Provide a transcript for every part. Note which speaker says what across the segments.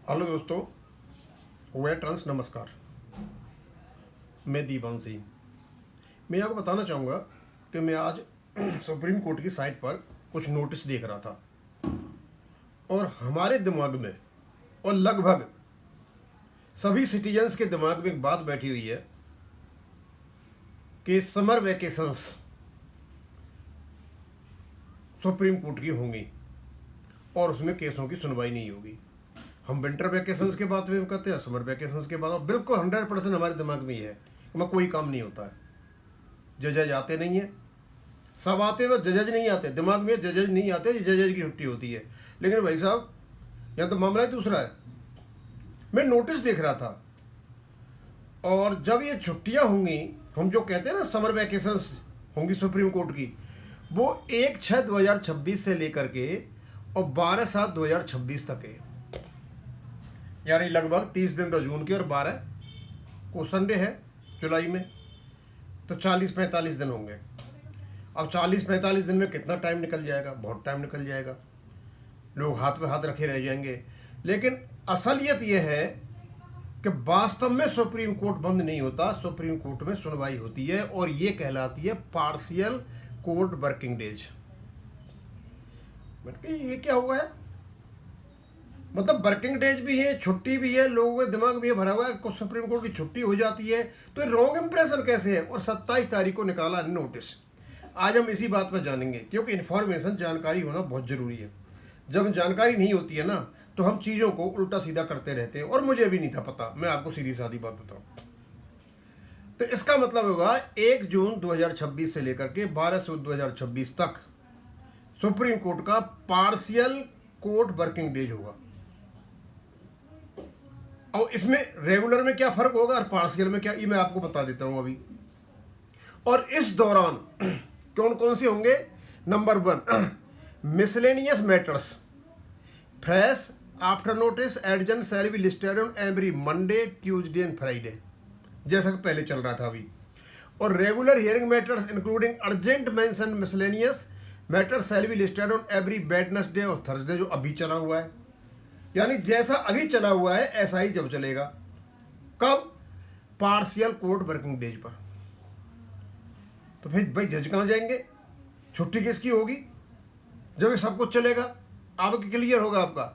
Speaker 1: Hello दोस्तों, veterans नमस्कार। मैं दीवान सिंह। मैं आपको बताना चाहूँगा कि मैं आज सुप्रीम कोर्ट की साइट पर कुछ नोटिस देख रहा था और हमारे दिमाग में और लगभग सभी सिटीजन्स के दिमाग में एक बात बैठी हुई है कि समर वैकेशंस सुप्रीम कोर्ट की होंगी और उसमें केसों की सुनवाई नहीं होगी। हम विंटर वैकेशंस के बाद में कहते हैं, समर वैकेशंस के बाद, और बिल्कुल 100% हमारे दिमाग में ये है कि मैं कोई काम नहीं होता है। जजेज आते नहीं हैं, सब आते हैं, बस जजेज नहीं आते। दिमाग में जजेज नहीं आते, जजेज की छुट्टी होती है। लेकिन भाई साहब, यहाँ तो मामला ही दूसरा है। मैं नोटिस देख रहा था और जब ये छुट्टियाँ होंगी, हम जो कहते हैं ना समर वैकेशंस होंगी सुप्रीम कोर्ट की, वो 1/6/2026 से लेकर के और 12/7/2026 तक है। यानी लगभग 30 दिन तो जून के और 12 को संडे है जुलाई में, तो 40-45 दिन होंगे। अब 40-45 दिन में कितना टाइम निकल जाएगा? बहुत टाइम निकल जाएगा। लोग हाथ पे हाथ रखे रह जाएंगे। लेकिन असलियत यह है कि वास्तव में सुप्रीम कोर्ट बंद नहीं होता, सुप्रीम कोर्ट में सुनवाई होती है और ये कहलाती है पार्शियल कोर्ट वर्किंग डेज। ये क्या हुआ है? मतलब वर्किंग डेज भी है, छुट्टी भी है, लोगों के दिमाग में ये भरा हुआ है कुछ सुप्रीम कोर्ट की छुट्टी हो जाती है, तो ये रॉन्ग इंप्रेशन कैसे है? और 27 तारीख को निकाला नोटिस। आज हम इसी बात पर जानेंगे, क्योंकि इन्फॉर्मेशन, जानकारी होना बहुत ज़रूरी है। जब जानकारी नहीं होती है ना, तो हम चीज़ों को उल्टा सीधा करते रहते हैं, और मुझे भी नहीं था पता। मैं आपको सीधी सादी बात बताऊँ तो इसका मतलब होगा 1 जून 2026 से लेकर के 12 जून 2026 तक सुप्रीम कोर्ट का पार्शियल कोर्ट वर्किंग डेज होगा। और इसमें रेगुलर में क्या फर्क होगा और पार्शियल में क्या, ये मैं आपको बता देता हूं अभी। और इस दौरान कौन कौन से होंगे? Number 1, miscellaneous matters fresh after notice adjourn shall be listed on every Monday, Tuesday and Friday, जैसा कि पहले चल रहा था अभी। और regular hearing matters including urgent mention miscellaneous matters shall be listed on every Wednesday और थर्सडे, जो अभी चला हुआ है। यानी जैसा अभी चला हुआ है ऐसा ही जब चलेगा। कब? पार्शियल कोर्ट वर्किंग डेज पर। तो फिर भाई जज कहाँ जाएंगे? छुट्टी किसकी होगी जब ये सब कुछ चलेगा? आपके क्लियर होगा आपका।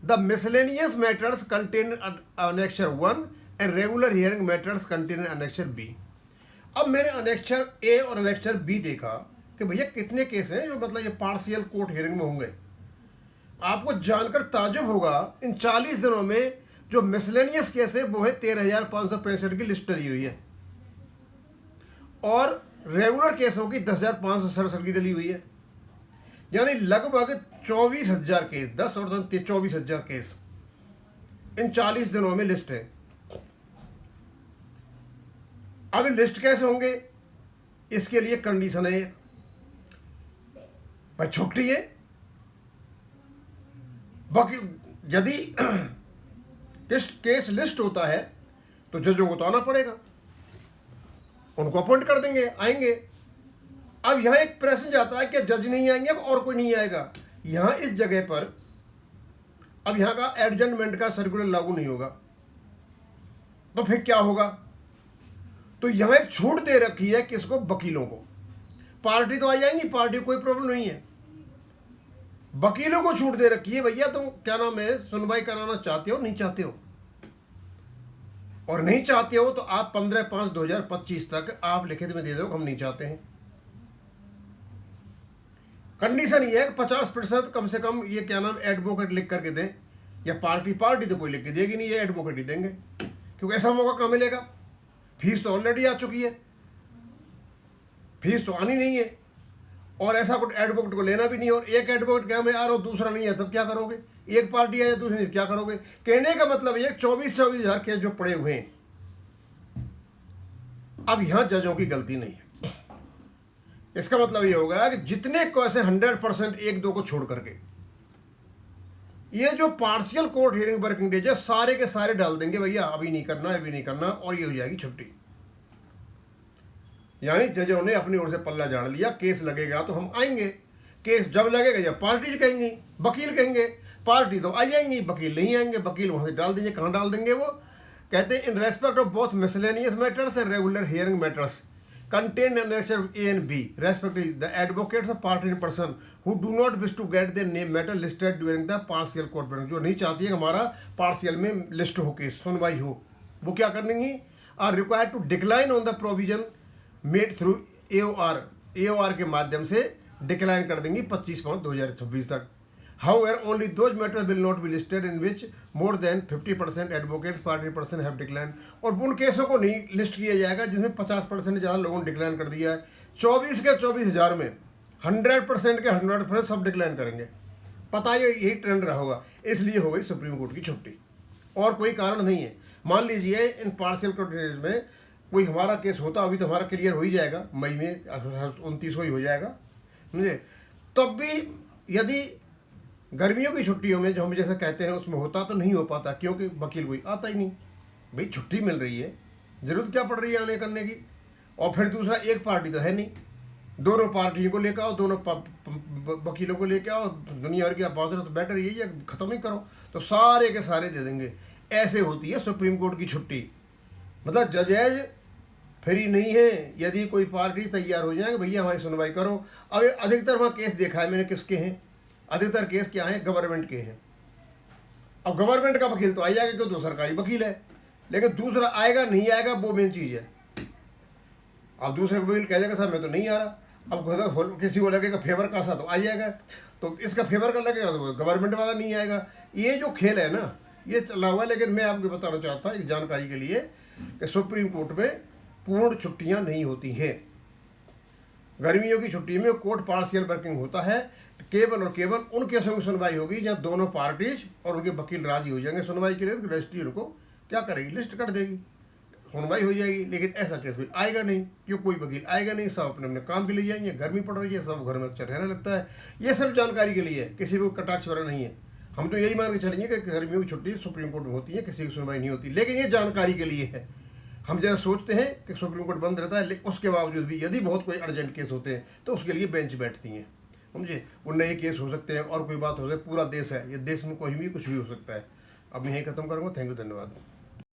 Speaker 1: The miscellaneous matters contain annexure 1 and regular hearing matters contain annexure B. अब मैंने अनेक्चर ए और अनेक्चर बी देखा कि भैया कितने केस हैं जो मतलब ये पार्शियल कोर्ट हियरिंग में होंगे। आपको जानकर ताजुब होगा, इन 40 दिनों में जो मिसलेनियस केस है वो है 13,565 की लिस्ट डली हुई है, और रेगुलर केसों की 10,567 की डली हुई है। यानी लगभग 24,000 केस, 10 और 24,000 केस इन 40 दिनों में लिस्ट है। अब ये लिस्ट कैसे होंगे? इसके लिए कंडीशन है भाई, छुट्टी है। बाकी यदि केस लिस्ट होता है तो जजों को तो आना पड़ेगा, उनको अपॉइंट कर देंगे, आएंगे। अब यहां एक प्रश्न जाता है कि जज नहीं आएंगे और कोई नहीं आएगा। यहां इस जगह पर अब यहां का एडजमेंट का सर्कुलर लागू नहीं होगा, तो फिर क्या होगा? तो यहां एक छूट दे रखी है किसको? वकीलों को। पार्टी तो आ जाएंगी, पार्टी कोई प्रॉब्लम नहीं है, वकीलों को छूट दे रखी है। भैया तुम क्या नाम है, सुनवाई कराना चाहते हो, नहीं चाहते हो, और नहीं चाहते हो तो आप 15/5/2025 तक आप लिखित में दे दो हम नहीं चाहते हैं। कंडीशन ये है कि 50% कम से कम ये क्या नाम एडवोकेट लिख करके दें, या पार्टी तो कोई लिख के देगी नहीं, ये एडवोकेट ही देंगे, क्योंकि ऐसा मौका कहाँ मिलेगा? फीस तो ऑलरेडी आ चुकी है, फीस तो आनी नहीं है, और ऐसा कुछ एडवोकेट को लेना भी नहीं। और एक एडवोकेट क्या मैं आ रहा हूँ, दूसरा नहीं है, तब क्या करोगे? एक पार्टी है दूसरी, क्या करोगे? कहने का मतलब ये 24,000 केस जो पड़े हुए हैं। अब यहां जजों की गलती नहीं है। इसका मतलब ये होगा कि जितने कैसे 100% 1-2 को छोड़ करके ये जो partial court hearing working days है सारे के सारे डाल देंगे, भैया अभी नहीं करना, अभी नहीं करना, और ये हो जाएगी छुट्टी। यानी जजों ने अपनी ओर से पल्ला झाड़ लिया, केस लगेगा तो हम आएंगे, केस जब लगेगा या पार्टी कहेंगी, वकील कहेंगे पार्टी तो आ जाएंगी, वकील नहीं आएंगे, वकील वहाँ से डाल दीजिए, कहाँ डाल देंगे वो। कहते हैं in respect of both miscellaneous matters and regular hearing matters contained in section A and B, respectively, the advocates of party in person who do not wish to get their name matter listed during the partial court hearing, जो नहीं चाहती है कि हमारा partial में list हो के सुनवाई हो, वो क्या करेंगी, are required to decline on the provision made through AOR के माध्यम से डिक्लाइन कर देंगी 25/5/2026 तक। However, only those matters will not be listed in which more than 50% advocates party person have declined, और उन केसों को नहीं लिस्ट किया जाएगा जिसमें 50% से ज़्यादा लोगों ने डिक्लाइन कर दिया है। 24 के 24,000 में 100% के 100% सब डिक्लाइन करेंगे। पता है यही ट्रेंड रहा होगा, इसलिए हो गई सुप्रीम कोर्ट की छुट्टी, और कोई कारण नहीं है। मान लीजिए इन पार्शियल कोर्ट में कोई हमारा केस होता, अभी तो हमारा क्लियर हो ही जाएगा, मई में 29 को ही हो जाएगा, समझे। तब भी यदि गर्मियों की छुट्टियों में जो हम जैसे कहते हैं उसमें होता तो नहीं हो पाता, क्योंकि वकील कोई आता ही नहीं। भाई छुट्टी मिल रही है, ज़रूरत क्या पड़ रही है आने करने की। और फिर दूसरा, एक पार्टी तो है नहीं, दोनों पार्टियों को लेकर आओ, दोनों वकीलों को लेकर आओ, दुनिया भर की आप बात, तो बेटर यही है ख़त्म ही करो, तो सारे के सारे दे देंगे। ऐसे होती है सुप्रीम कोर्ट की छुट्टी, मतलब जजेज फ्री नहीं है। यदि कोई पार्टी तैयार हो जाए भैया हमारी सुनवाई करो। अब अधिकतर वहाँ केस देखा है मैंने, किसके हैं अधिकतर केस, क्या है, गवर्नमेंट के हैं। अब गवर्नमेंट का वकील तो आ जाएगा क्यों, तो सरकारी वकील है, लेकिन दूसरा आएगा नहीं आएगा वो मेन चीज़ है। अब दूसरे वकील कह देगा साहब मैं तो नहीं आ रहा, अब किसी को लगेगा फेवर का सा तो आ जाएगा, तो इसका फेवर का लगेगा तो गवर्नमेंट वाला नहीं आएगा। ये जो खेल है ना, ये चला हुआ है। लेकिन मैं आपको बताना चाहता हूँ एक जानकारी के लिए कि सुप्रीम कोर्ट में पूर्ण छुट्टियाँ नहीं होती हैं। गर्मियों की छुट्टी में कोर्ट पार्शियल वर्किंग होता है, केवल और केवल उन केसों की सुनवाई होगी जहाँ दोनों पार्टीज और उनके वकील राजी हो जाएंगे सुनवाई के लिए। तो रजिस्ट्री उनको क्या करेगी, लिस्ट कर देगी, सुनवाई हो जाएगी। लेकिन ऐसा केस भी आएगा नहीं, क्यों, कोई वकील आएगा नहीं, सब अपने अपने काम के लिए जाएंगे, गर्मी पड़ रही है, सब घर में अच्छा रहने लगता है। ये सिर्फ जानकारी के लिए है, किसी को कटाक्ष वगैरह नहीं है। हम तो यही मान के चलेंगे कि गर्मियों की छुट्टी सुप्रीम कोर्ट में होती है, किसी की सुनवाई नहीं होती, लेकिन ये जानकारी के लिए है। हम जैसे सोचते हैं कि सुप्रीम कोर्ट बंद रहता है, उसके बावजूद भी यदि बहुत कोई अर्जेंट केस होते हैं तो उसके लिए बेंच बैठती हैं, समझे। वो नए केस हो सकते हैं और कोई बात हो सकती है, पूरा देश है, ये देश में कोई भी कुछ भी हो सकता है। अब मैं यही खत्म करूँगा। थैंक यू, धन्यवाद।